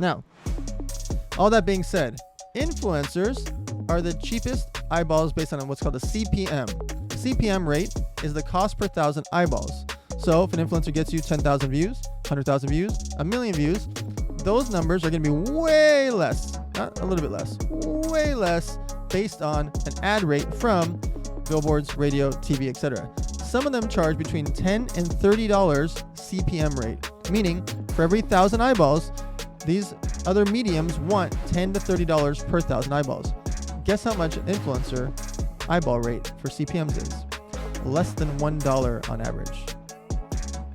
Now, all that being said, influencers are the cheapest eyeballs based on what's called a CPM. CPM rate is the cost per 1,000 eyeballs. So if an influencer gets you 10,000 views, 100,000 views, a million views, those numbers are going to be way less, not a little bit less, way less based on an ad rate from billboards, radio, TV, etc. Some of them charge between $10 and $30 CPM rate, meaning for every 1,000 eyeballs, these other mediums want $10 to $30 per 1,000 eyeballs. Guess how much influencer eyeball rate for CPMs is? Less than $1 on average.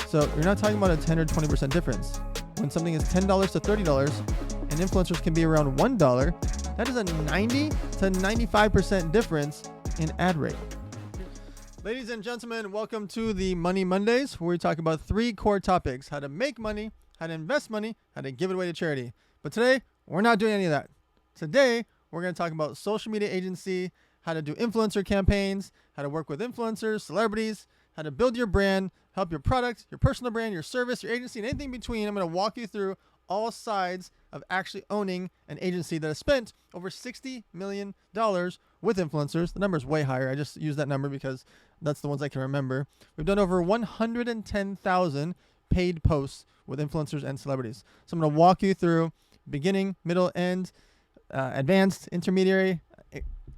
So you're not talking about a 10 or 20% difference. When something is $10 to $30 and influencers can be around $1, that is a 90 to 95% difference in ad rate. Ladies and gentlemen, welcome to the Money Mondays, where we talk about 3 core topics: how to make money, how to invest money, how to give it away to charity. But today, we're not doing any of that. Today, we're going to talk about social media agency, how to do influencer campaigns, how to work with influencers, celebrities, how to build your brand, help your product, your personal brand, your service, your agency, and anything between. I'm going to walk you through all sides of actually owning an agency that has spent over $60 million with influencers. The number is way higher. I just use that number because that's the ones I can remember. We've done over 110,000 paid posts with influencers and celebrities. So I'm going to walk you through beginning, middle, end, advanced, intermediary,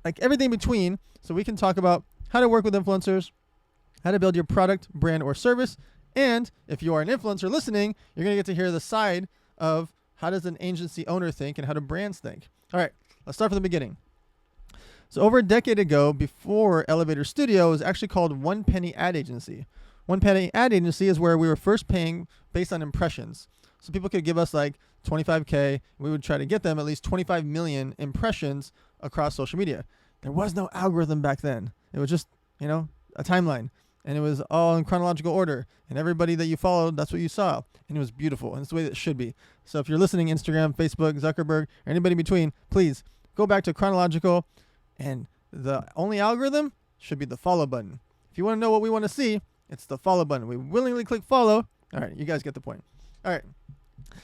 like everything between, so we can talk about how to work with influencers, how to build your product, brand, or service. And if you are an influencer listening, you're going to get to hear the side of how does an agency owner think and how do brands think. All right, let's start from the beginning. So over a decade ago, before Elevator Studio, it was actually called One Penny Ad Agency. One Penny Ad Agency is where we were first paying based on impressions. So people could give us like $25K. We would try to get them at least 25 million impressions across social media. There was no algorithm back then. It was just, a timeline. And it was all in chronological order. And everybody that you followed, that's what you saw. And it was beautiful. And it's the way that it should be. So if you're listening, Instagram, Facebook, Zuckerberg, or anybody in between, please go back to chronological. And the only algorithm should be the follow button. If you want to know what we want to see, it's the follow button. We willingly click follow. All right, you guys get the point. All right.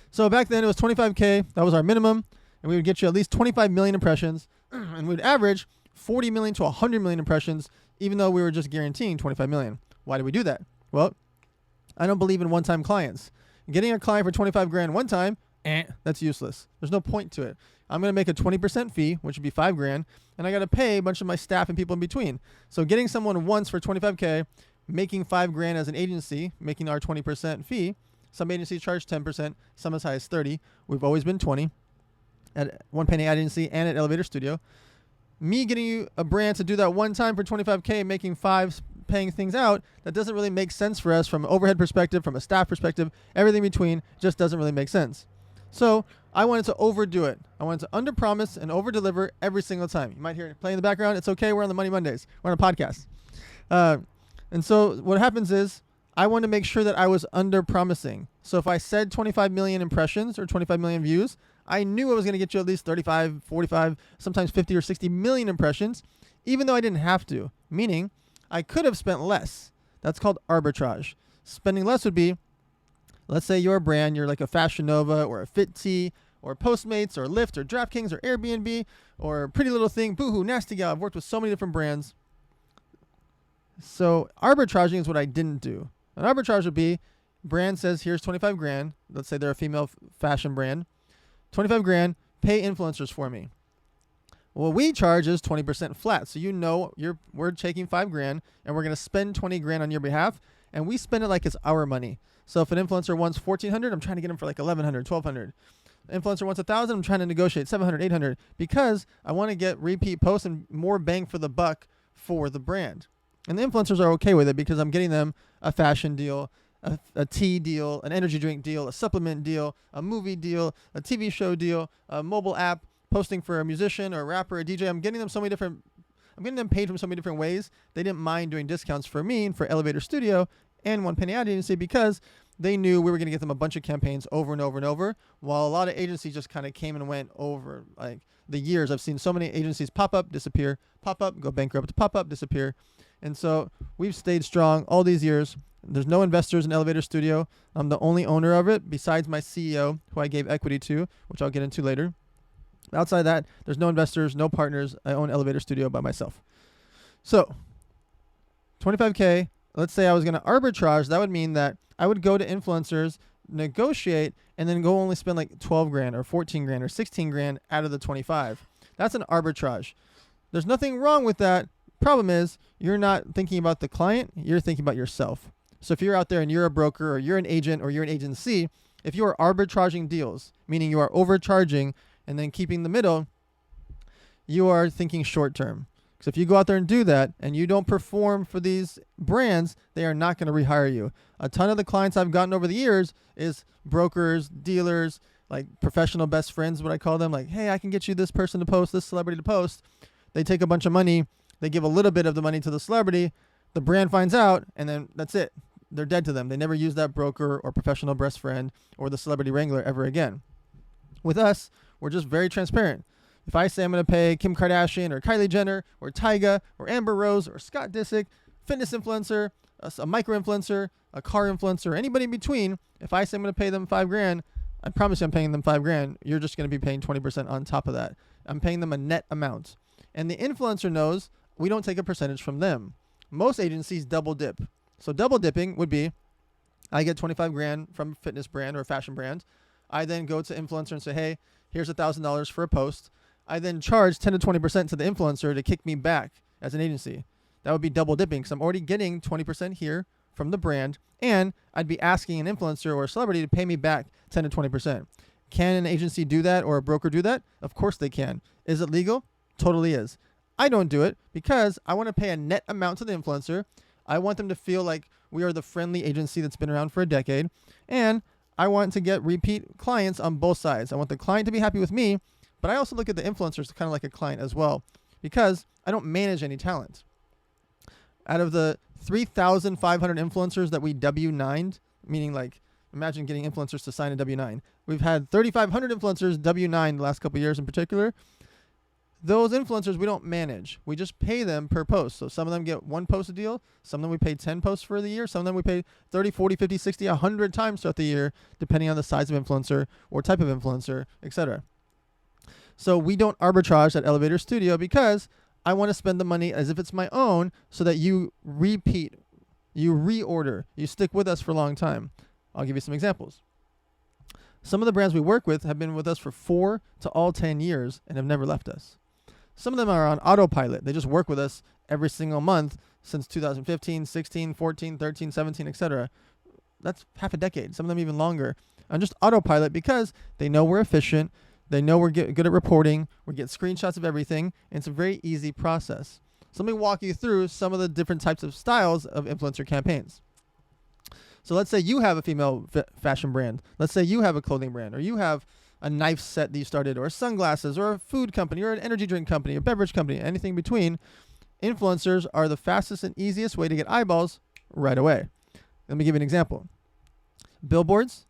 So back then it was $25K. That was our minimum. And we would get you at least 25 million impressions. And we'd average 40 million to 100 million impressions, even though we were just guaranteeing 25 million. Why do we do that? Well, I don't believe in one-time clients. Getting a client for 25 grand one time, that's useless. There's no point to it. I'm going to make a 20% fee, which would be 5 grand, and I got to pay a bunch of my staff and people in between. So getting someone once for 25K, making 5 grand as an agency, making our 20% fee. Some agencies charge 10%, some as high as 30. We've always been 20 at One Penny Ad Agency and at Elevator Studio. Me getting you a brand to do that one time for 25K, making 5, paying things out, that doesn't really make sense for us from an overhead perspective, from a staff perspective. Everything between just doesn't really make sense. So I wanted to overdo it. I wanted to underpromise and overdeliver every single time. You might hear it playing in the background. It's okay. We're on the Money Mondays. We're on a podcast. And so what happens is I want to make sure that I was underpromising. So if I said 25 million impressions or 25 million views, I knew I was going to get you at least 35, 45, sometimes 50 or 60 million impressions, even though I didn't have to. Meaning, I could have spent less. That's called arbitrage. Spending less would be, let's say you're a brand, you're like a Fashion Nova or a Fit Tee or Postmates or Lyft or DraftKings or Airbnb or Pretty Little Thing, Boohoo, Nasty Gal. I've worked with so many different brands. So arbitraging is what I didn't do. An arbitrage would be, brand says, here's 25 grand. Let's say they're a female fashion brand. 25 grand, pay influencers for me. What we charge is 20% flat. So we're taking 5 grand and we're going to spend 20 grand on your behalf, and we spend it like it's our money. So if an influencer wants 1,400, I'm trying to get them for like 1,100, 1,200. Influencer wants 1,000, I'm trying to negotiate 700, 800 because I want to get repeat posts and more bang for the buck for the brand. And the influencers are okay with it because I'm getting them a fashion deal, a tea deal, an energy drink deal, a supplement deal, a movie deal, a TV show deal, a mobile app, posting for a musician or a rapper, a DJ. I'm getting them paid from so many different ways. They didn't mind doing discounts for me and for Elevator Studio and One Penny Ad Agency because they knew we were going to get them a bunch of campaigns over and over and over, while a lot of agencies just kind of came and went over like the years. I've seen so many agencies pop up, disappear, pop up, go bankrupt, pop up, disappear. And so we've stayed strong all these years. There's no investors in Elevator Studio. I'm the only owner of it besides my CEO, who I gave equity to, which I'll get into later. Outside that, there's no investors, no partners. I own Elevator Studio by myself. So 25K, let's say I was going to arbitrage. That would mean that I would go to influencers, negotiate, and then go only spend like 12 grand or 14 grand or 16 grand out of the 25. That's an arbitrage. There's nothing wrong with that. Problem is, you're not thinking about the client, you're thinking about yourself. So if you're out there and you're a broker or you're an agent or you're an agency, if you are arbitraging deals, meaning you are overcharging and then keeping the middle, you are thinking short term. Because if you go out there and do that and you don't perform for these brands, they are not going to rehire you. A ton of the clients I've gotten over the years is brokers, dealers, like professional best friends, what I call them. Like, hey, I can get you this person to post, this celebrity to post. They take a bunch of money. They give a little bit of the money to the celebrity. The brand finds out, and then that's it. They're dead to them. They never use that broker or professional best friend or the celebrity wrangler ever again. With us, we're just very transparent. If I say I'm going to pay Kim Kardashian or Kylie Jenner or Tyga or Amber Rose or Scott Disick, fitness influencer, a micro influencer, a car influencer, anybody in between, if I say I'm going to pay them $5,000, I promise you I'm paying them $5,000. You're just going to be paying 20% on top of that. I'm paying them a net amount. And the influencer knows we don't take a percentage from them. Most agencies double dip. So double dipping would be, I get $25,000 from a fitness brand or a fashion brand. I then go to influencer and say, hey, here's $1,000 for a post. I then charge 10 to 20% to the influencer to kick me back as an agency. That would be double dipping because I'm already getting 20% here from the brand, and I'd be asking an influencer or a celebrity to pay me back 10 to 20%. Can an agency do that or a broker do that? Of course they can. Is it legal? Totally is. I don't do it because I want to pay a net amount to the influencer. I want them to feel like we are the friendly agency that's been around for a decade, and I want to get repeat clients on both sides. I want the client to be happy with me, but I also look at the influencers kind of like a client as well because I don't manage any talent. Out of the 3,500 influencers that we W9'd, meaning like imagine getting influencers to sign a W9. We've had 3,500 influencers W9 the last couple of years in particular. Those influencers we don't manage. We just pay them per post. So some of them get one post a deal. Some of them we pay 10 posts for the year. Some of them we pay 30, 40, 50, 60, 100 times throughout the year, depending on the size of influencer or type of influencer, etc. So we don't arbitrage at Elevator Studio because I want to spend the money as if it's my own so that you repeat, you reorder, you stick with us for a long time. I'll give you some examples. Some of the brands we work with have been with us for 4 to all 10 years and have never left us. Some of them are on autopilot. They just work with us every single month since 2015, 16, 14, 13, 17, etc. That's half a decade. Some of them even longer. On just autopilot because they know we're efficient. They know we're good at reporting. We get screenshots of everything. And it's a very easy process. So let me walk you through some of the different types of styles of influencer campaigns. So let's say you have a female fashion brand. Let's say you have a clothing brand, or you have a knife set that you started, or sunglasses, or a food company, or an energy drink company, a beverage company, anything in between. Influencers are the fastest and easiest way to get eyeballs right away. Let me give you an example. Billboards,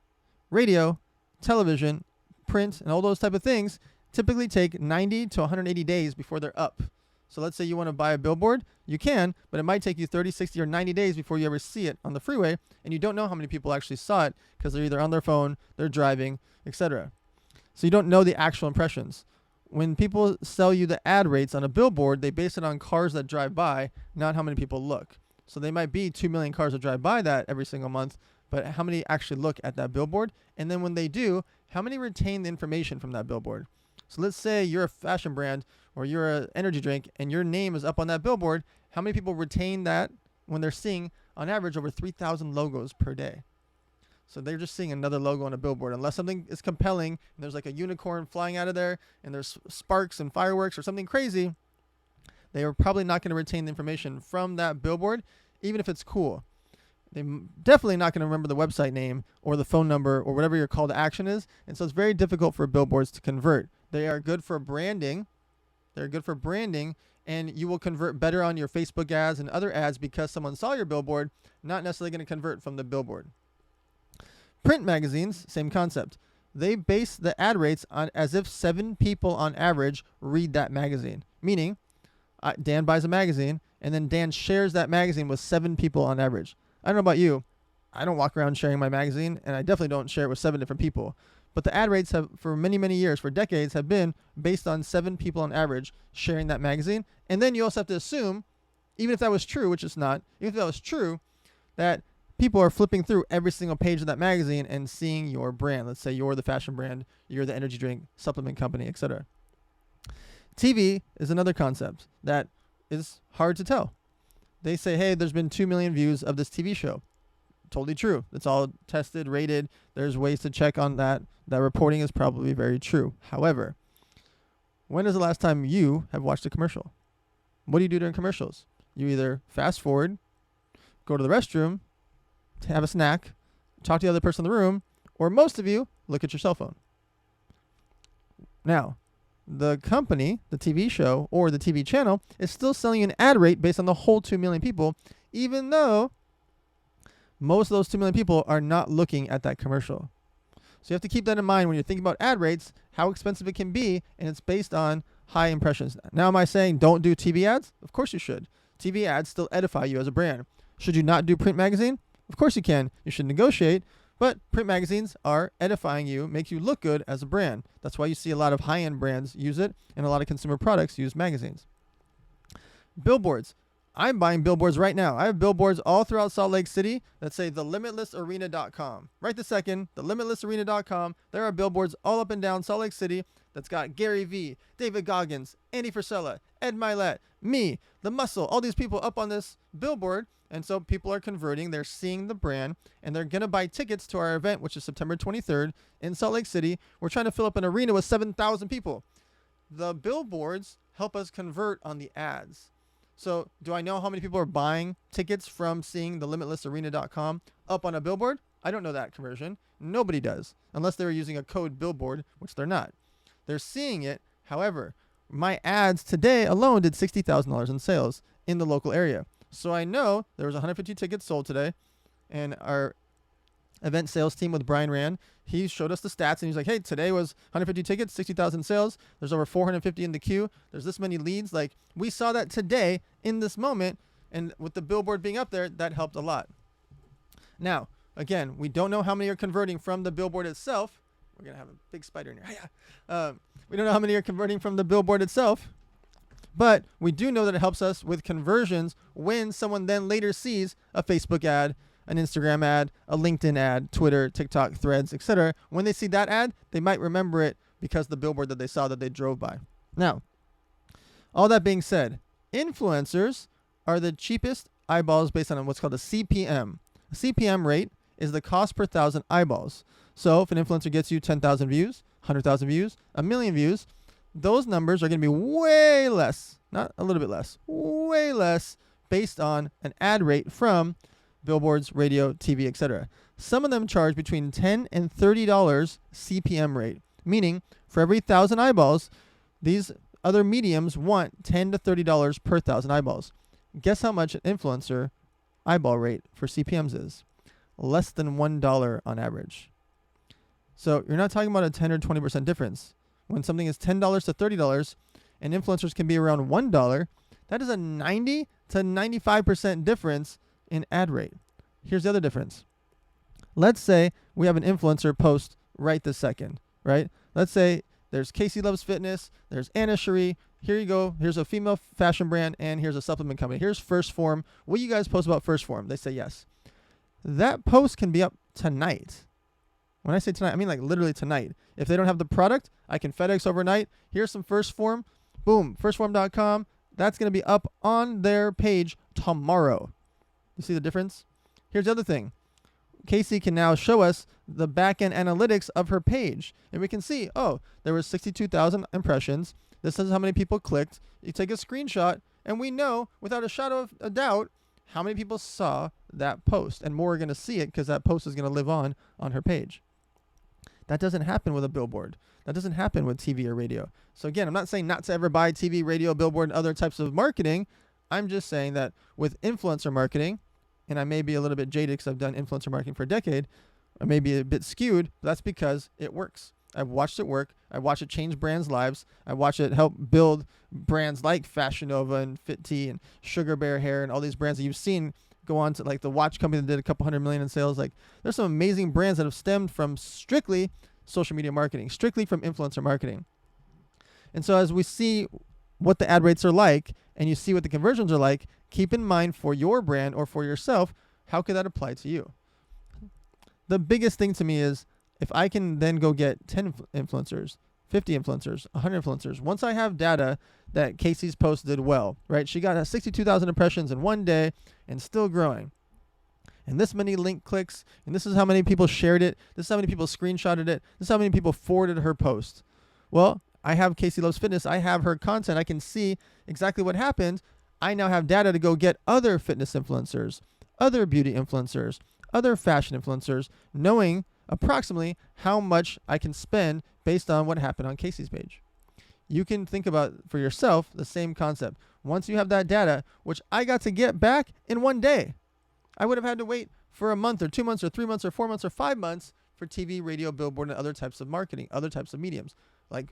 radio, television, print, and all those type of things typically take 90 to 180 days before they're up. So let's say you want to buy a billboard, you can, but it might take you 30, 60, or 90 days before you ever see it on the freeway, and you don't know how many people actually saw it because they're either on their phone, they're driving, etc. So you don't know the actual impressions. When people sell you the ad rates on a billboard, they base it on cars that drive by, not how many people look. So they might be 2 million cars that drive by that every single month, but how many actually look at that billboard? And then when they do, how many retain the information from that billboard? So let's say you're a fashion brand or you're an energy drink and your name is up on that billboard. How many people retain that when they're seeing, on average, over 3,000 logos per day? So they're just seeing another logo on a billboard. Unless something is compelling and there's like a unicorn flying out of there and there's sparks and fireworks or something crazy, they are probably not going to retain the information from that billboard, even if it's cool. They're definitely not going to remember the website name or the phone number or whatever your call to action is. And so it's very difficult for billboards to convert. They are good for branding. They're good for branding, and you will convert better on your Facebook ads and other ads because someone saw your billboard, not necessarily going to convert from the billboard. Print magazines, same concept. They base the ad rates on as if 7 people on average read that magazine. Meaning, Dan buys a magazine, and then Dan shares that magazine with 7 people on average. I don't know about you. I don't walk around sharing my magazine, and I definitely don't share it with 7 different people. But the ad rates have, for many, many years, for decades, have been based on 7 people on average sharing that magazine. And then you also have to assume, even if that was true, which it's not, even if that was true, that people are flipping through every single page of that magazine and seeing your brand. Let's say you're the fashion brand, you're the energy drink supplement company, etc. TV is another concept that is hard to tell. They say, hey, there's been 2 million views of this TV show. Totally true. It's all tested, rated. There's ways to check on that. That reporting is probably very true. However, when is the last time you have watched a commercial? What do you do during commercials? You either fast forward, go to the restroom, have a snack, talk to the other person in the room, or most of you look at your cell phone. Now, the company, the TV show, or the TV channel is still selling you an ad rate based on the whole 2 million people, even though most of those 2 million people are not looking at that commercial. So you have to keep that in mind when you're thinking about ad rates, how expensive it can be, and it's based on high impressions. Now, am I saying don't do TV ads? Of course you should. TV ads still edify you as a brand. Should you not do print magazine? Of course you can. You should negotiate, but print magazines are edifying you, make you look good as a brand. That's why you see a lot of high-end brands use it, and a lot of consumer products use magazines. Billboards. I'm buying billboards right now. I have billboards all throughout Salt Lake City that say thelimitlessarena.com. Right this second, thelimitlessarena.com. There are billboards all up and down Salt Lake City that's got Gary Vee, David Goggins, Andy Frisella, Ed Milet, me, The Muscle, all these people up on this billboard. And so people are converting. They're seeing the brand, and they're going to buy tickets to our event, which is September 23rd in Salt Lake City. We're trying to fill up an arena with 7,000 people. The billboards help us convert on the ads. So do I know how many people are buying tickets from seeing thelimitlessarena.com up on a billboard? I don't know that conversion. Nobody does, unless they're using a code billboard, which they're not. They're seeing it. However, my ads today alone did $60,000 in sales in the local area. So I know there was 150 tickets sold today, and our event sales team with Brian Rand, he showed us the stats, and he's like, hey, today was 150 tickets, 60,000 sales. There's over 450 in the queue. There's this many leads. Like, we saw that today in this moment, and with the billboard being up there, that helped a lot. Now, again, we don't know how many are converting from the billboard itself. We're going to have a big spider in here. We don't know how many are converting from the billboard itself, but we do know that it helps us with conversions when someone then later sees a Facebook ad, an Instagram ad, a LinkedIn ad, Twitter, TikTok, Threads, etc. When they see that ad, they might remember it because the billboard that they saw that they drove by. Now, all that being said, influencers are the cheapest eyeballs based on what's called a CPM. A CPM rate is the cost per 1,000 eyeballs. So if an influencer gets you 10,000 views, 100,000 views, 1 million views, those numbers are going to be way less, not a little bit less, way less based on an ad rate from billboards, radio, TV, etc. Some of them charge between $10 and $30 CPM rate, meaning for every 1,000 eyeballs, these other mediums want $10 to $30 per 1,000 eyeballs. Guess how much an influencer eyeball rate for CPMs is? Less than $1 on average. So you're not talking about a 10 or 20% difference. When something is $10 to $30 and influencers can be around $1, that is a 90 to 95% difference in ad rate. Here's the other difference. Let's say we have an influencer post right this second, right? Let's say there's Casey Loves Fitness, there's Anna Cherie. Here you go. Here's a female fashion brand, and here's a supplement company. Here's First Form. Will you guys post about First Form? They say yes. That post can be up tonight. When I say tonight, I mean like literally tonight. If they don't have the product, I can FedEx overnight. Here's some First Form. Boom, firstform.com. That's going to be up on their page tomorrow. You see the difference? Here's the other thing. Casey can now show us the back-end analytics of her page. And we can see, oh, there was 62,000 impressions. This is how many people clicked. You take a screenshot, and we know without a shadow of a doubt how many people saw that post. And more are going to see it because that post is going to live on her page. That doesn't happen with a billboard. That doesn't happen with TV or radio. So again, I'm not saying not to ever buy TV, radio, billboard, and other types of marketing. I'm just saying that with influencer marketing, and I may be a little bit jaded because I've done influencer marketing for a decade, I may be a bit skewed, but that's because it works. I've watched it work. I've watched it change brands' lives. I've watched it help build brands like Fashion Nova and Fit Tea and Sugar Bear Hair and all these brands that you've seen go on to, like the watch company that did a couple $100 million in sales. Like, there's some amazing brands that have stemmed from strictly social media marketing, strictly from influencer marketing. And so as we see what the ad rates are like and you see what the conversions are like, keep in mind for your brand or for yourself, how could that apply to you? The biggest thing to me is if I can then go get 10 influencers, 50 influencers, 100 influencers, once I have data that Casey's post did well, right? She got 62,000 impressions in one day and still growing. And this many link clicks, and this is how many people shared it, this is how many people screenshotted it, this is how many people forwarded her post. Well, I have Casey Loves Fitness, I have her content, I can see exactly what happened. I now have data to go get other fitness influencers, other beauty influencers, other fashion influencers, knowing approximately how much I can spend based on what happened on Casey's page. You can think about for yourself the same concept. Once you have that data, which I got to get back in one day, I would have had to wait for a month or 2 months or 3 months or 4 months or 5 months for TV, radio, billboard, and other types of marketing, other types of mediums like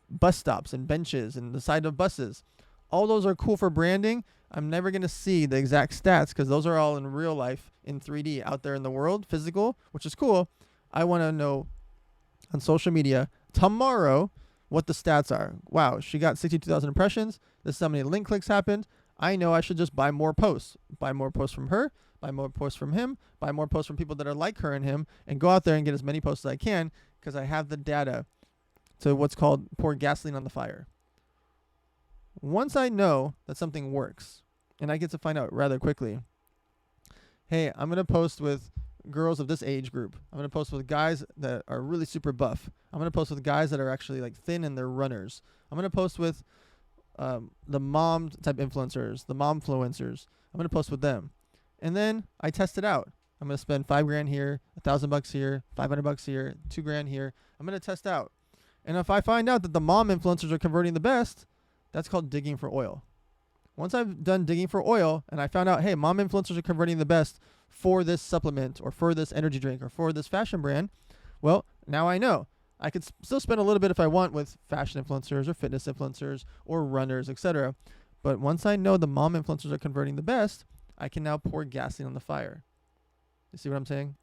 bus stops and benches and the side of buses. All those are cool for branding. I'm never going to see the exact stats because those are all in real life in 3D out there in the world, physical, which is cool. I want to know on social media tomorrow what the stats are. Wow, she got 62,000 impressions. This is how many link clicks happened. I know I should just buy more posts. Buy more posts from her, buy more posts from him, buy more posts from people that are like her and him, and go out there and get as many posts as I can because I have the data to what's called pour gasoline on the fire. Once I know that something works, and I get to find out rather quickly, hey, I'm going to post with girls of this age group. I'm going to post with guys that are really super buff. I'm going to post with guys that are actually like thin and they're runners. I'm going to post with the mom type influencers, the momfluencers. I'm going to post with them. And then I test it out. I'm going to spend $5,000 here, $1,000 here, $500 here, $2,000 here. I'm going to test out. And if I find out that the mom influencers are converting the best, that's called digging for oil. Once I've done digging for oil and I found out, hey, mom influencers are converting the best for this supplement or for this energy drink or for this fashion brand, well, now I know. I could still spend a little bit if I want with fashion influencers or fitness influencers or runners, etc. But once I know the mom influencers are converting the best, I can now pour gasoline on the fire. You see what I'm saying?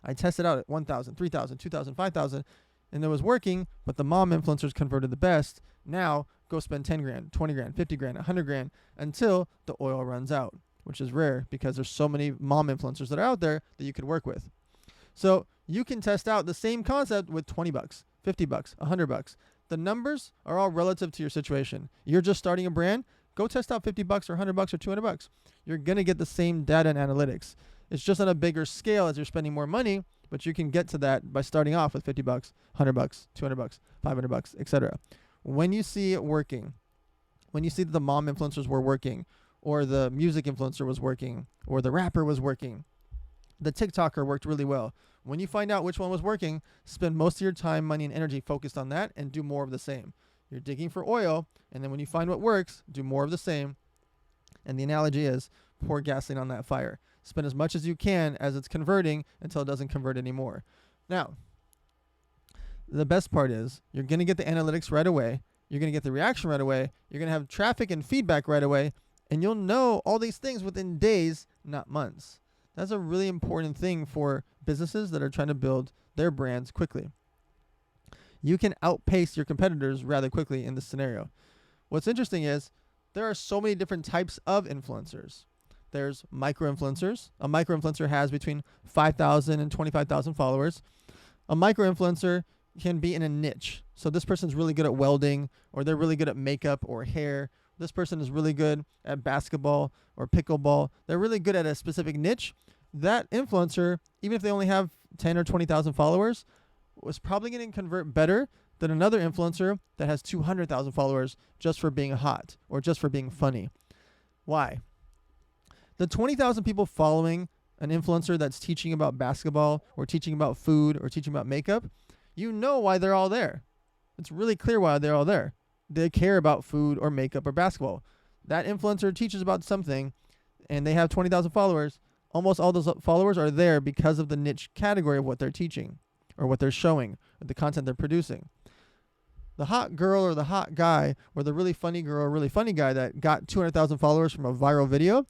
I tested out at 1,000, 3,000, 2,000, 5,000, and it was working, but the mom influencers converted the best. Now go spend 10 grand, 20 grand, 50 grand, 100 grand until the oil runs out, which is rare because there's so many mom influencers that are out there that you could work with. So you can test out the same concept with $20, $50, $100. The numbers are all relative to your situation. You're just starting a brand. Go test out $50 or $100 or $200. You're going to get the same data and analytics. It's just on a bigger scale as you're spending more money, but you can get to that by starting off with $50, $100, $200, $500, etc. When you see it working, when you see that the mom influencers were working, or the music influencer was working, or the rapper was working, the TikToker worked really well. When you find out which one was working, spend most of your time, money, and energy focused on that and do more of the same. You're digging for oil, and then when you find what works, do more of the same. And the analogy is pour gasoline on that fire. Spend as much as you can as it's converting until it doesn't convert anymore. Now, the best part is you're going to get the analytics right away. You're going to get the reaction right away. You're going to have traffic and feedback right away. And you'll know all these things within days, not months. That's a really important thing for businesses that are trying to build their brands quickly. You can outpace your competitors rather quickly in this scenario. What's interesting is there are so many different types of influencers. There's micro-influencers. A micro-influencer has between 5,000 and 25,000 followers. A micro-influencer can be in a niche. So this person's really good at welding, or they're really good at makeup or hair. This person is really good at basketball or pickleball. They're really good at a specific niche. That influencer, even if they only have 10 or 20,000 followers, was probably going to convert better than another influencer that has 200,000 followers just for being hot or just for being funny. Why? The 20,000 people following an influencer that's teaching about basketball or teaching about food or teaching about makeup, you know why they're all there. It's really clear why they're all there. They care about food or makeup or basketball. That influencer teaches about something and they have 20,000 followers. Almost all those followers are there because of the niche category of what they're teaching. or what they're showing, or the content they're producing. The hot girl or the hot guy, or the really funny girl or really funny guy that got 200,000 followers from a viral video,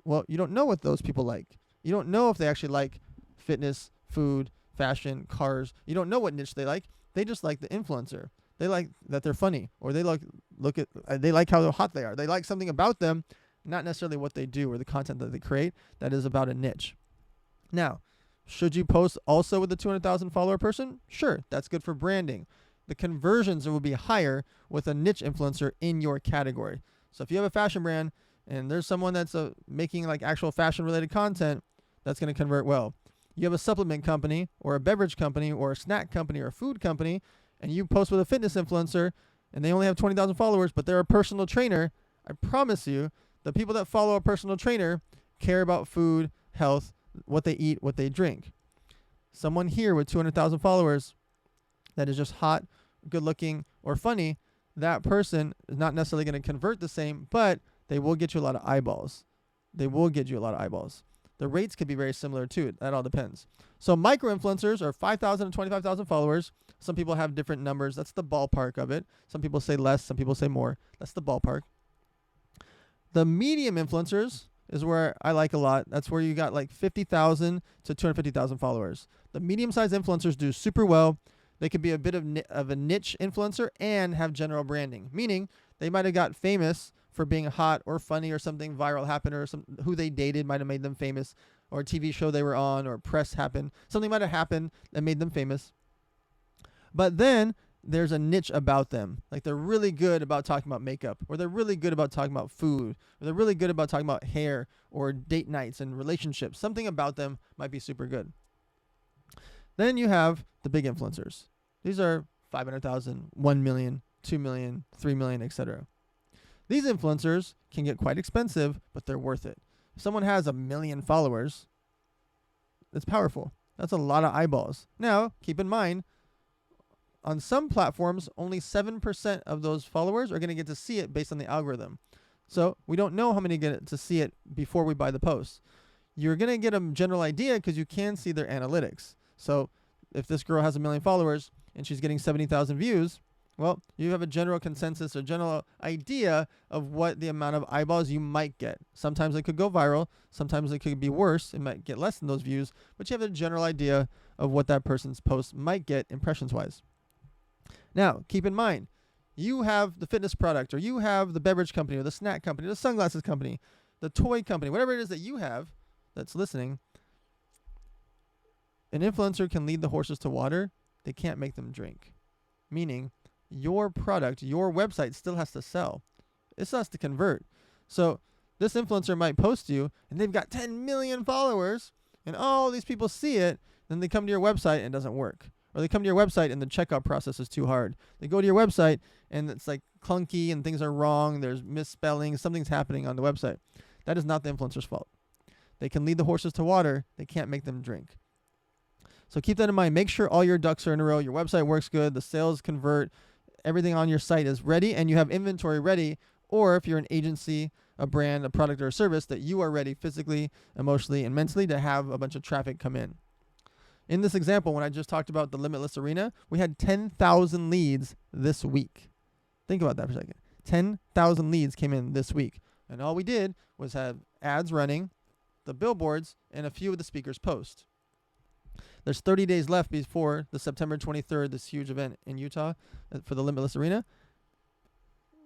well, you don't know what those people like. You don't know if they actually like fitness, food, fashion, cars. You don't know what niche they like. They just like the influencer. They like that they're funny, or they they like how hot they are. They like something about them, not necessarily what they do or the content that they create that is about a niche. Now, should you post also with a 200,000 follower person? Sure, that's good for branding. The conversions will be higher with a niche influencer in your category. So if you have a fashion brand and there's someone that's making like actual fashion related content, that's going to convert well. You have a supplement company or a beverage company or a snack company or a food company, and you post with a fitness influencer and they only have 20,000 followers, but they're a personal trainer. I promise you, the people that follow a personal trainer care about food, health, what they eat, what they drink. Someone here with 200,000 followers that is just hot, good looking, or funny, that person is not necessarily going to convert the same, but they will get you a lot of eyeballs. They will get you a lot of eyeballs. The rates could be very similar too. That all depends. So micro influencers are 5,000 to 25,000 followers. Some people have different numbers. That's the ballpark of it. Some people say less. Some people say more. That's the ballpark. The medium influencers is where I like a lot. That's where you got like 50,000 to 250,000 followers. The medium-sized influencers do super well. They could be a bit of a niche influencer and have general branding, meaning they might have got famous for being hot or funny or something viral happened, or who they dated might have made them famous, or a TV show they were on, or press happened. Something might have happened that made them famous. But then there's a niche about them. Like they're really good about talking about makeup, or they're really good about talking about food, or they're really good about talking about hair or date nights and relationships. Something about them might be super good. Then you have the big influencers. These are 500,000, 1 million, 2 million, 3 million, etc. These influencers can get quite expensive, but they're worth it. If someone has 1 million followers, it's powerful. That's a lot of eyeballs. Now, keep in mind, on some platforms, only 7% of those followers are going to get to see it based on the algorithm. So we don't know how many get to see it before we buy the post. You're going to get a general idea because you can see their analytics. So if this girl has 1 million followers and she's getting 70,000 views, well, you have a general consensus or general idea of what the amount of eyeballs you might get. Sometimes it could go viral. Sometimes it could be worse. It might get less than those views, but you have a general idea of what that person's post might get impressions-wise. Now, keep in mind, you have the fitness product, or you have the beverage company, or the snack company, the sunglasses company, the toy company, whatever it is that you have that's listening. An influencer can lead the horses to water. They can't make them drink. Meaning, your product, your website still has to sell. It still has to convert. So this influencer might post you, and they've got 10 million followers, and all these people see it. Then they come to your website and it doesn't work. Or they come to your website and the checkout process is too hard. They go to your website and it's like clunky and things are wrong. There's misspelling. Something's happening on the website. That is not the influencer's fault. They can lead the horses to water. They can't make them drink. So keep that in mind. Make sure all your ducks are in a row. Your website works good. The sales convert. Everything on your site is ready and you have inventory ready. Or if you're an agency, a brand, a product, or a service, that you are ready physically, emotionally, and mentally to have a bunch of traffic come in. In this example, when I just talked about the Limitless Arena, we had 10,000 leads this week. Think about that for a second. 10,000 leads came in this week. And all we did was have ads running, the billboards, and a few of the speakers post. There's 30 days left before the September 23rd, this huge event in Utah for the Limitless Arena.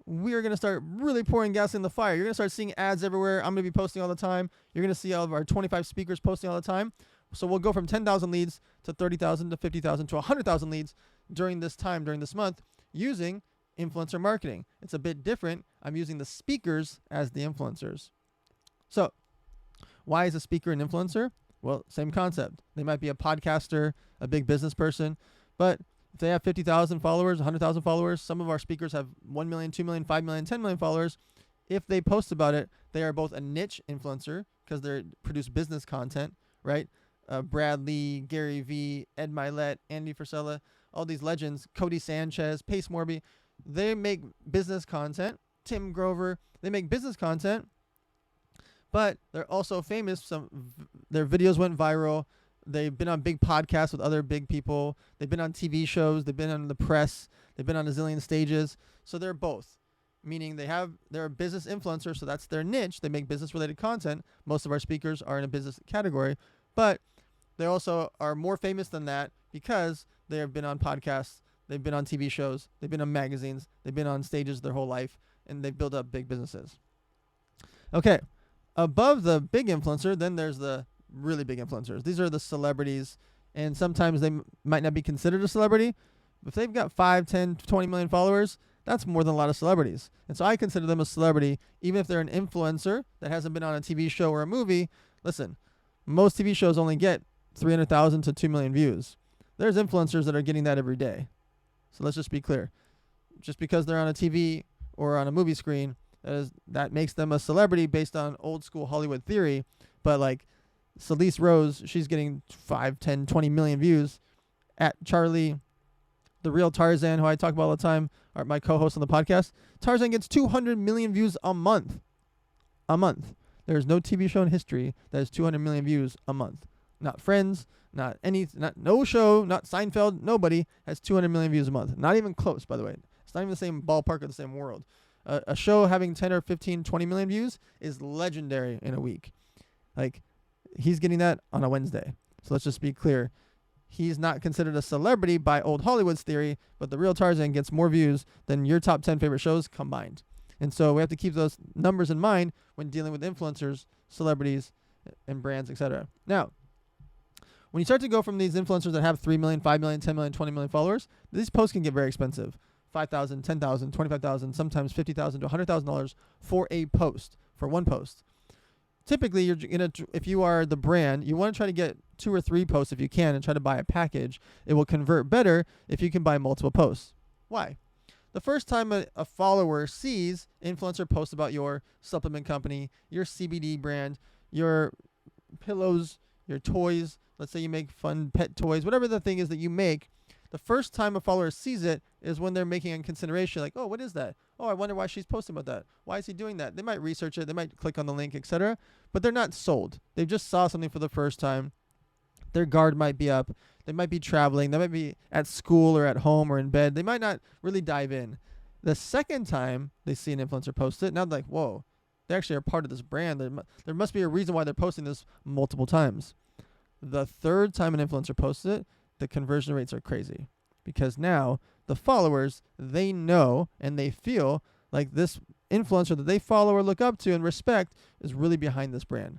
We are going to start really pouring gas in the fire. You're going to start seeing ads everywhere. I'm going to be posting all the time. You're going to see all of our 25 speakers posting all the time. So we'll go from 10,000 leads to 30,000 to 50,000 to 100,000 leads during this time, during this month, using influencer marketing. It's a bit different. I'm using the speakers as the influencers. So why is a speaker an influencer? Well, same concept. They might be a podcaster, a big business person, but if they have 50,000 followers, 100,000 followers, some of our speakers have 1 million, 2 million, 5 million, 10 million followers. If they post about it, they are both a niche influencer because they produce business content, right? Brad Lee, Gary Vee, Ed Milet, Andy Frisella, all these legends, Cody Sanchez, Pace Morby, they make business content. Tim Grover, they make business content, but they're also famous. Their videos went viral. They've been on big podcasts with other big people. They've been on TV shows. They've been on the press. They've been on a zillion stages. So they're both, meaning they're a business influencer. So that's their niche. They make business related content. Most of our speakers are in a business category, but they also are more famous than that because they have been on podcasts. They've been on TV shows. They've been on magazines. They've been on stages their whole life, and they've built up big businesses. Okay. Above the big influencer, then there's the really big influencers. These are the celebrities, and sometimes they might not be considered a celebrity. If they've got 5, 10, 20 million followers, that's more than a lot of celebrities. And so I consider them a celebrity, even if they're an influencer that hasn't been on a TV show or a movie. Listen, most TV shows only get 300,000 to 2 million views. There's influencers that are getting that every day. So let's just be clear. Just because they're on a TV or on a movie screen, that makes them a celebrity based on old school Hollywood theory. But like Celeste Rose, she's getting 5, 10, 20 million views. At Charlie, the real Tarzan, who I talk about all the time, or my co-host on the podcast, Tarzan gets 200 million views a month. A month. There is no TV show in history that has 200 million views a month. Not Friends, not no show, not Seinfeld. Nobody has 200 million views a month. Not even close, by the way. It's not even the same ballpark or the same world. A show having 10 or 15, 20 million views is legendary in a week. Like, he's getting that on a Wednesday. So let's just be clear. He's not considered a celebrity by old Hollywood's theory, but the real Tarzan gets more views than your top 10 favorite shows combined. And so we have to keep those numbers in mind when dealing with influencers, celebrities, and brands, etc. Now, when you start to go from these influencers that have 3 million, 5 million, 10 million, 20 million followers, these posts can get very expensive. $5,000, $10,000, $25,000, sometimes $50,000 to $100,000 for a post, for one post. Typically, if you are the brand, you want to try to get 2 or 3 posts if you can and try to buy a package. It will convert better if you can buy multiple posts. Why? The first time a follower sees influencer post about your supplement company, your CBD brand, your pillows, your toys, let's say you make fun pet toys, whatever the thing is that you make, the first time a follower sees it is when they're making a consideration like, oh, what is that? Oh, I wonder why she's posting about that. Why is he doing that? They might research it. They might click on the link, etc. But they're not sold. They just saw something for the first time. Their guard might be up. They might be traveling. They might be at school or at home or in bed. They might not really dive in. The second time they see an influencer post it, now they're like, whoa, they actually are part of this brand. There must be a reason why they're posting this multiple times. The third time an influencer posts it, the conversion rates are crazy because now the followers, they know and they feel like this influencer that they follow or look up to and respect is really behind this brand.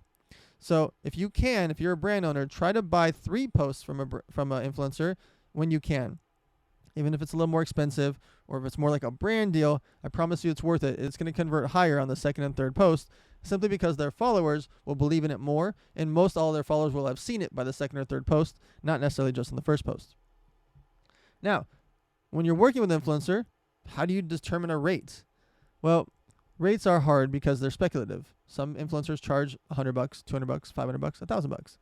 So if you're a brand owner, try to buy 3 posts from an influencer when you can. Even if it's a little more expensive or if it's more like a brand deal, I promise you it's worth it. It's going to convert higher on the second and third post simply because their followers will believe in it more, and most all their followers will have seen it by the second or third post, not necessarily just on the first post. Now, when you're working with an influencer, how do you determine a rate? Well, rates are hard because they're speculative. Some influencers charge $100, $200, $500, $1,000.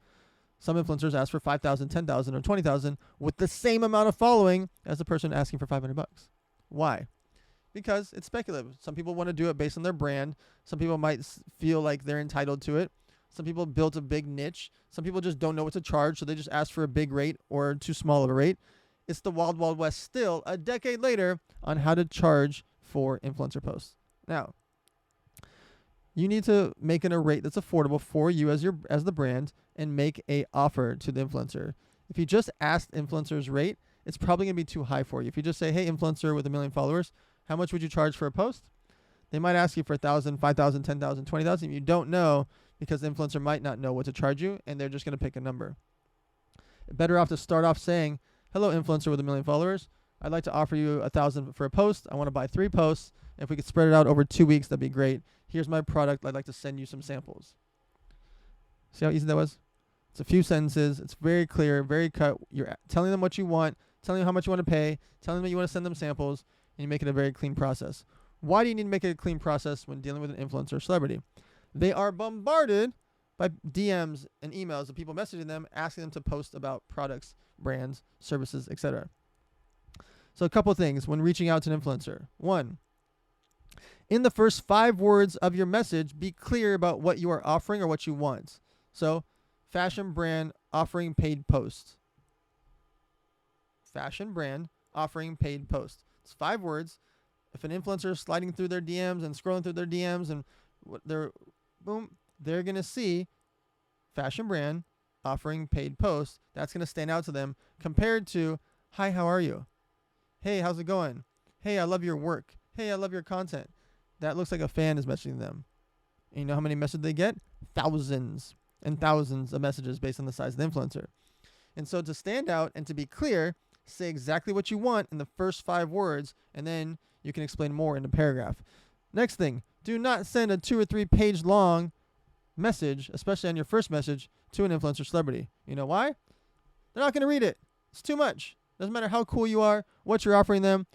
Some influencers ask for $5,000, $10,000, or $20,000 with the same amount of following as the person asking for $500. Why? Because it's speculative. Some people want to do it based on their brand. Some people might feel like they're entitled to it. Some people built a big niche. Some people just don't know what to charge, so they just ask for a big rate or too small of a rate. It's the wild, wild west still, a decade later, on how to charge for influencer posts. Now, you need to make a rate that's affordable for you as the brand and make a offer to the influencer. If you just ask influencer's rate, it's probably going to be too high for you. If you just say, hey, influencer with 1 million followers, how much would you charge for a post? They might ask you for $1,000, $5,000, $10,000, $20,000. You don't know because the influencer might not know what to charge you, and they're just going to pick a number. Better off to start off saying, hello, influencer with 1 million followers. I'd like to offer you $1,000 for a post. I want to buy 3 posts. If we could spread it out over 2 weeks, that'd be great. Here's my product. I'd like to send you some samples. See how easy that was? It's a few sentences. It's very clear, very cut. You're telling them what you want, telling them how much you want to pay, telling them that you want to send them samples, and you make it a very clean process. Why do you need to make it a clean process when dealing with an influencer or celebrity? They are bombarded by DMs and emails of people messaging them, asking them to post about products, brands, services, etc. So a couple of things when reaching out to an influencer. 1, in the first 5 words of your message, be clear about what you are offering or what you want. So, fashion brand offering paid posts. Fashion brand offering paid posts. It's 5 words. If an influencer is sliding through their DMs and scrolling through their DMs and they're going to see fashion brand offering paid posts. That's going to stand out to them compared to, hi, how are you? Hey, how's it going? Hey, I love your work. Hey, I love your content. That looks like a fan is messaging them. And you know how many messages they get? Thousands and thousands of messages based on the size of the influencer. And so to stand out and to be clear, say exactly what you want in the first 5 words, and then you can explain more in a paragraph. Next thing, do not send a 2 or 3 page long message, especially on your first message, to an influencer celebrity. You know why? They're not going to read it. It's too much. Doesn't matter how cool you are, what you're offering them.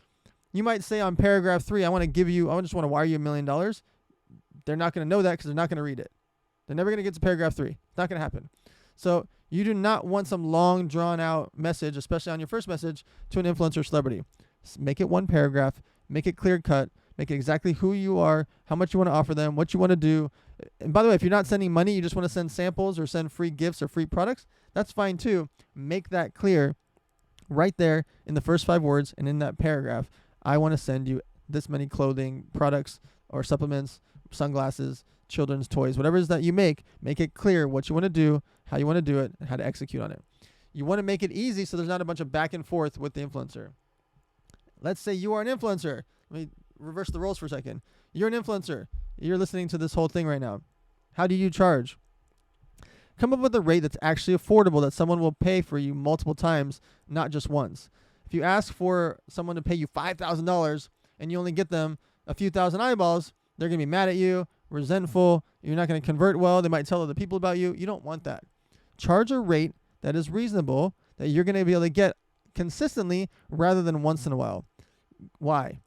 You might say on paragraph 3, I just want to wire you $1 million. They're not going to know that because they're not going to read it. They're never going to get to paragraph 3. It's not going to happen. So you do not want some long, drawn-out message, especially on your first message, to an influencer celebrity. Make it 1 paragraph. Make it clear-cut. Make it exactly who you are, how much you want to offer them, what you want to do. And by the way, if you're not sending money, you just want to send samples or send free gifts or free products, that's fine too. Make that clear right there in the first 5 words and in that paragraph. I want to send you this many clothing products or supplements, sunglasses, children's toys, whatever it is that you make it clear what you want to do, how you want to do it, and how to execute on it. You want to make it easy so there's not a bunch of back and forth with the influencer. Let's say you are an influencer. Let me reverse the roles for a second. You're an influencer. You're listening to this whole thing right now. How do you charge? Come up with a rate that's actually affordable that someone will pay for you multiple times, not just once. If you ask for someone to pay you $5,000 and you only get them a few thousand eyeballs, they're going to be mad at you, resentful. You're not going to convert well. They might tell other people about you. You don't want that. Charge a rate that is reasonable, that you're going to be able to get consistently rather than once in a while. Why?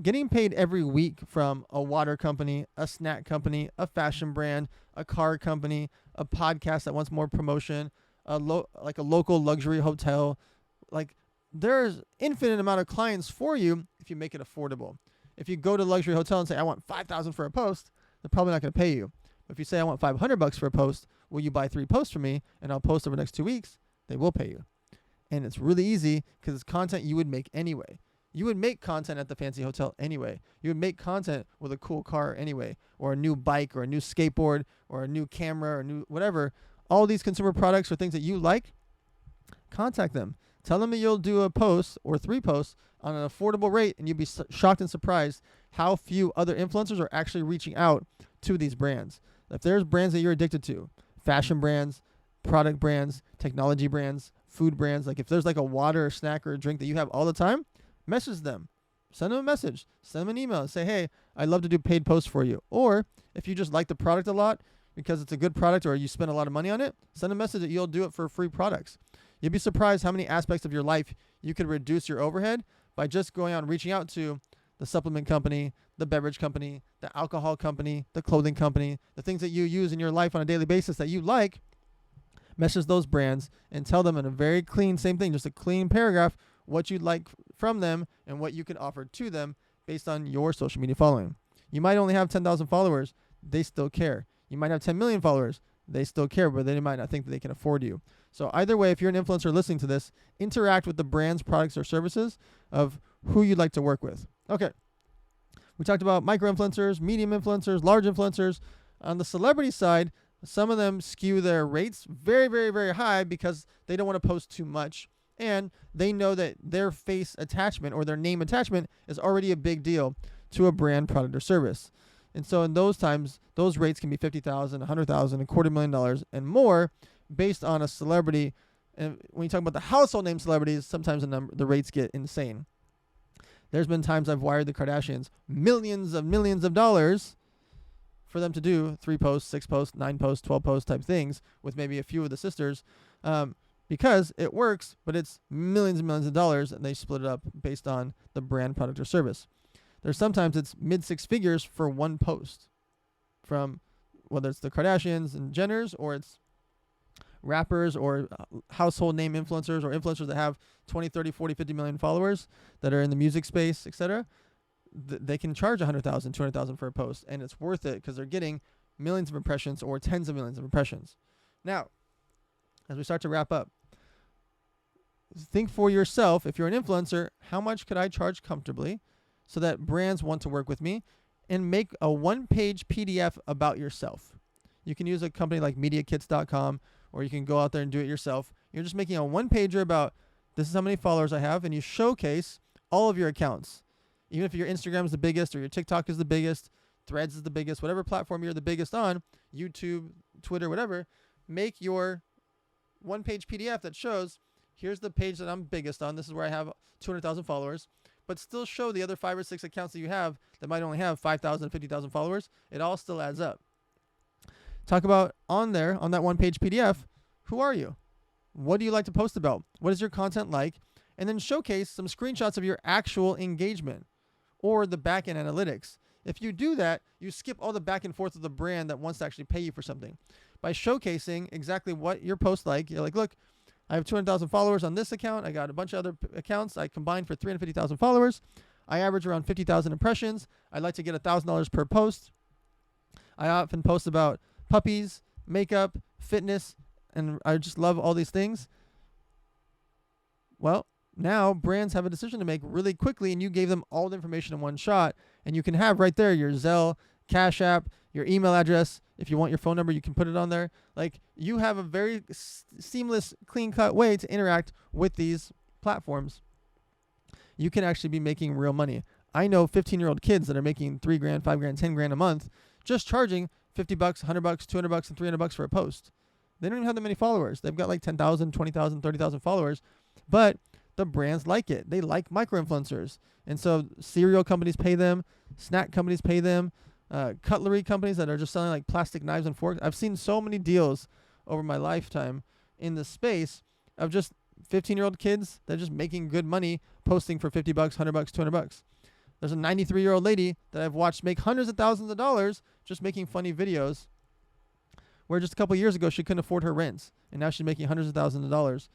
Getting paid every week from a water company, a snack company, a fashion brand, a car company, a podcast that wants more promotion, like a local luxury hotel, like there's infinite amount of clients for you if you make it affordable. If you go to a luxury hotel and say, I want $5,000 for a post, they're probably not going to pay you. But if you say, I want $500 for a post, will you buy 3 posts from me and I'll post over the next 2 weeks? They will pay you. And it's really easy because it's content you would make anyway. You would make content at the fancy hotel anyway. You would make content with a cool car anyway, or a new bike, or a new skateboard, or a new camera, or new whatever. All these consumer products or things that you like, contact them. Tell them that you'll do a post or 3 posts on an affordable rate, and you'll be shocked and surprised how few other influencers are actually reaching out to these brands. If there's brands that you're addicted to, fashion brands, product brands, technology brands, food brands, like if there's like a water or snack or a drink that you have all the time, message them. Send them a message. Send them an email and say, hey, I'd love to do paid posts for you. Or if you just like the product a lot because it's a good product or you spend a lot of money on it, send a message that you'll do it for free products. You'd be surprised how many aspects of your life you could reduce your overhead by just going out and reaching out to the supplement company, the beverage company, the alcohol company, the clothing company, the things that you use in your life on a daily basis that you like. Message those brands and tell them in a very clean, same thing, just a clean paragraph, what you'd like from them and what you can offer to them based on your social media following. You might only have 10,000 followers. They still care. You might have 10 million followers. They still care, but they might not think that they can afford you. So either way, if you're an influencer listening to this, interact with the brands, products, or services of who you'd like to work with. Okay. We talked about micro influencers, medium influencers, large influencers. On the celebrity side, some of them skew their rates very, very, very high because they don't want to post too much. And they know that their face attachment or their name attachment is already a big deal to a brand, product, or service. And so in those times, those rates can be $50,000, $100,000, $250,000 and more based on a celebrity. And when you talk about the household name celebrities, sometimes the rates get insane. There's been times I've wired the Kardashians millions of dollars for them to do 3 posts, 6 posts, 9 posts, 12 posts type things with maybe a few of the sisters. Because it works, but it's millions and millions of dollars, and they split it up based on the brand, product, or service. There's sometimes it's mid-6 figures for 1 post from whether it's the Kardashians and Jenners, or it's rappers or household name influencers or influencers that have 20, 30, 40, 50 million followers that are in the music space, etc. They can charge $100,000, $200,000 for a post, and it's worth it because they're getting millions of impressions or tens of millions of impressions. Now, as we start to wrap up, think for yourself, if you're an influencer, how much could I charge comfortably so that brands want to work with me, and make a one-page PDF about yourself. You can use a company like MediaKits.com, or you can go out there and do it yourself. You're just making a one-pager about this is how many followers I have, and you showcase all of your accounts. Even if your Instagram is the biggest or your TikTok is the biggest, Threads is the biggest, whatever platform you're the biggest on, YouTube, Twitter, whatever, make your one-page PDF that shows, here's the page that I'm biggest on. This is where I have 200,000 followers. But still show the other 5 or 6 accounts that you have that might only have 5,000, 50,000 followers. It all still adds up. Talk about on there, on that one-page PDF, who are you? What do you like to post about? What is your content like? And then showcase some screenshots of your actual engagement or the back-end analytics. If you do that, you skip all the back and forth of the brand that wants to actually pay you for something. By showcasing exactly what your post like, you're like, look, I have 200,000 followers on this account. I got a bunch of other accounts. I combined for 350,000 followers. I average around 50,000 impressions. I'd like to get $1,000 per post. I often post about puppies, makeup, fitness, and I just love all these things. Well, now brands have a decision to make really quickly, and you gave them all the information in one shot, and you can have right there your Zelle, Cash App, your email address. If you want your phone number, you can put it on there. Like, you have a very seamless, clean-cut way to interact with these platforms. You can actually be making real money. I know 15-year-old kids that are making $3 grand, $5 grand, $10 grand a month, just charging $50, $100, $200, and $300 for a post. They don't even have that many followers. They've got like 10,000, 20,000, 30,000 followers, but the brands like it. They like micro-influencers. And so cereal companies pay them, snack companies pay them, cutlery companies that are just selling like plastic knives and forks. I've seen so many deals over my lifetime in the space of just 15-year-old kids that are just making good money posting for $50, $100, $200. There's a 93-year-old lady that I've watched make hundreds of thousands of dollars just making funny videos, where just a couple years ago she couldn't afford her rent, and now she's making hundreds of thousands of dollars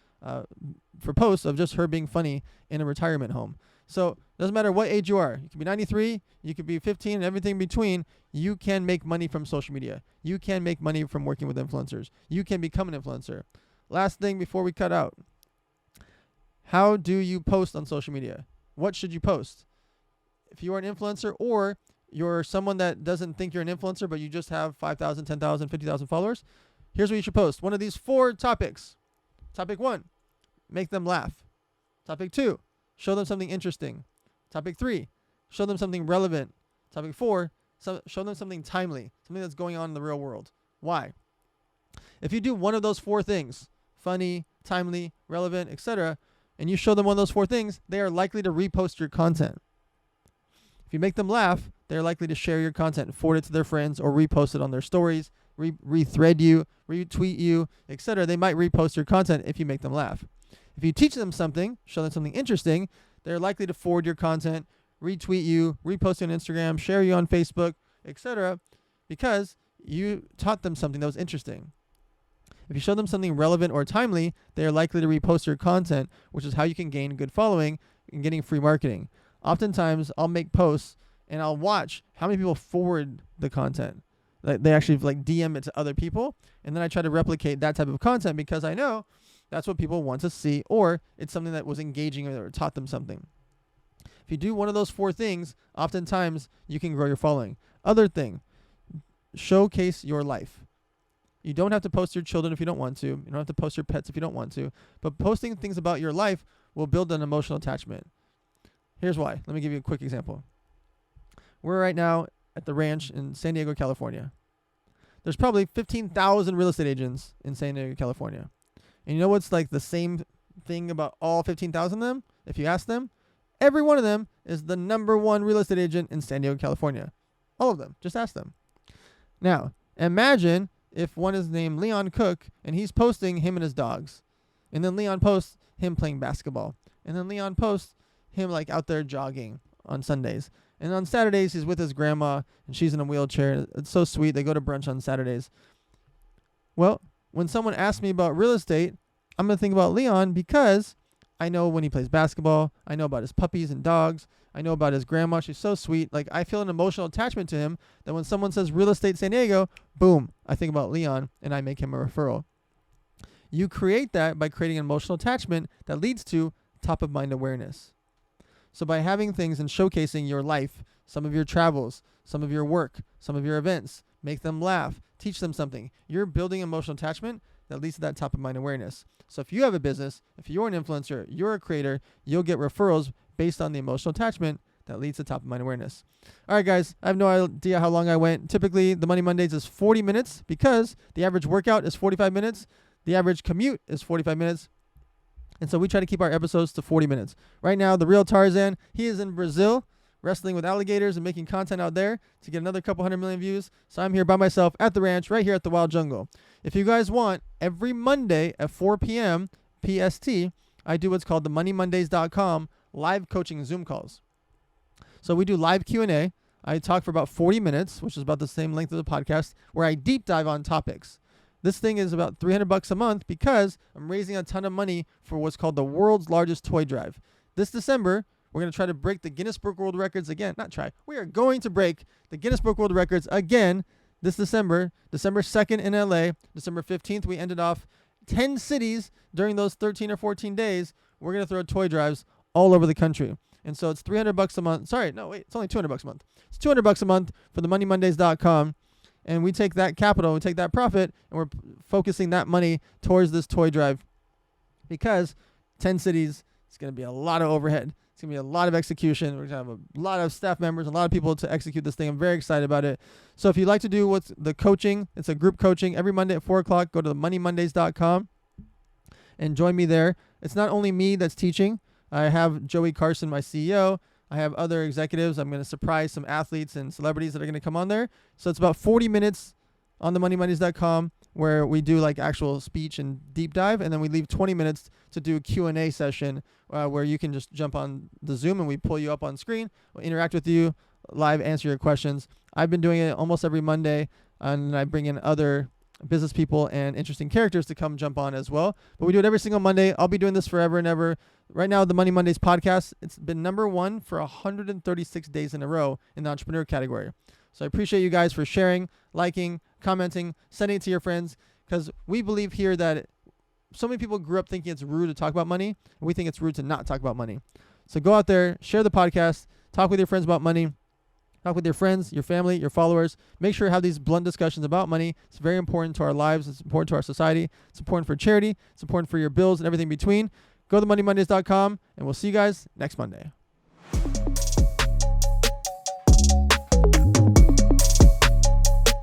for posts of just her being funny in a retirement home. So it doesn't matter what age you are. You can be 93, you could be 15, and everything in between. You can make money from social media. You can make money from working with influencers. You can become an influencer. Last thing before we cut out. How do you post on social media? What should you post? If you are an influencer, or you're someone that doesn't think you're an influencer, but you just have 5,000, 10,000, 50,000 followers, here's what you should post. One of these 4 topics. Topic 1, make them laugh. Topic 2, show them something interesting. Topic 3, show them something relevant. Topic 4, show them something timely, something that's going on in the real world. Why? If you do one of those 4 things, funny, timely, relevant, etc., and you show them one of those 4 things, they are likely to repost your content. If you make them laugh, they're likely to share your content, forward it to their friends, or repost it on their stories, rethread you, retweet you, etc. They might repost your content if you make them laugh. If you teach them something, show them something interesting, they're likely to forward your content, retweet you, repost you on Instagram, share you on Facebook, etc., because you taught them something that was interesting. If you show them something relevant or timely, they are likely to repost your content, which is how you can gain good following and getting free marketing. Oftentimes, I'll make posts and I'll watch how many people forward the content. Like, they actually like DM it to other people, and then I try to replicate that type of content because I know that's what people want to see, or it's something that was engaging or taught them something. If you do one of those 4 things, oftentimes you can grow your following. Other thing, showcase your life. You don't have to post your children if you don't want to. You don't have to post your pets if you don't want to. But posting things about your life will build an emotional attachment. Here's why. Let me give you a quick example. We're right now at the ranch in San Diego, California. There's probably 15,000 real estate agents in San Diego, California. And you know what's like the same thing about all 15,000 of them? If you ask them, every one of them is the #1 real estate agent in San Diego, California. All of them. Just ask them. Now, imagine if one is named Leon Cook and he's posting him and his dogs. And then Leon posts him playing basketball. And then Leon posts him like out there jogging on Sundays. And on Saturdays, he's with his grandma, and she's in a wheelchair. It's so sweet. They go to brunch on Saturdays. Well, when someone asks me about real estate, I'm going to think about Leon because I know when he plays basketball. I know about his puppies and dogs. I know about his grandma. She's so sweet. Like, I feel an emotional attachment to him that when someone says real estate San Diego, boom, I think about Leon, and I make him a referral. You create that by creating an emotional attachment that leads to top of mind awareness. So by having things and showcasing your life, some of your travels, some of your work, some of your events, make them laugh, teach them something, you're building emotional attachment that leads to that top of mind awareness. So if you have a business, if you're an influencer, you're a creator, you'll get referrals based on the emotional attachment that leads to top of mind awareness. All right, guys, I have no idea how long I went. Typically, the Money Mondays is 40 minutes because the average workout is 45 minutes. The average commute is 45 minutes. And so we try to keep our episodes to 40 minutes. Right now, the real Tarzan, he is in Brazil wrestling with alligators and making content out there to get another couple 100 million views. So I'm here by myself at the ranch right here at the Wild Jungle. If you guys want, every Monday at 4 p.m. PST, I do what's called the moneymondays.com live coaching Zoom calls. So we do live Q&A. I talk for about 40 minutes, which is about the same length of the podcast, where I deep dive on topics. This thing is about $300 a month because I'm raising a ton of money for what's called the world's largest toy drive. This December, we're going to try to break the Guinness Book World Records again. Not try. We are going to break the Guinness Book World Records again this December. December 2nd in LA. December 15th, we ended off 10 cities during those 13 or 14 days. We're going to throw toy drives all over the country. And so it's $300 a month. Sorry, no, wait. It's only $200 a month. It's $200 a month for the moneymondays.com. And we take that capital, we take that profit, and we're focusing that money towards this toy drive because 10 cities, it's going to be a lot of overhead. It's going to be a lot of execution. We're going to have a lot of staff members, a lot of people to execute this thing. I'm very excited about it. So if you'd like to do what's the coaching, it's a group coaching every Monday at 4 o'clock. Go to the moneymondays.com and join me there. It's not only me that's teaching. I have Joey Carson, my CEO. I have other executives. I'm going to surprise some athletes and celebrities that are going to come on there. So it's about 40 minutes on the moneymondays.com where we do like actual speech and deep dive. And then we leave 20 minutes to do a Q&A session where you can just jump on the Zoom and we pull you up on screen. We'll interact with you, live answer your questions. I've been doing it almost every Monday, and I bring in other business people and interesting characters to come jump on as well. But we do it every single Monday. I'll be doing this forever and ever. Right now, the Money Mondays podcast, it's been #1 for 136 days in a row in the entrepreneur category. So I appreciate you guys for sharing, liking, commenting, sending it to your friends, because we believe here that so many people grew up thinking it's rude to talk about money, and we think it's rude to not talk about money. So go out there, share the podcast, talk with your friends about money, talk with your friends, your family, your followers. Make sure to have these blunt discussions about money. It's very important to our lives. It's important to our society. It's important for charity. It's important for your bills and everything between. Go to moneymondays.com, and we'll see you guys next Monday.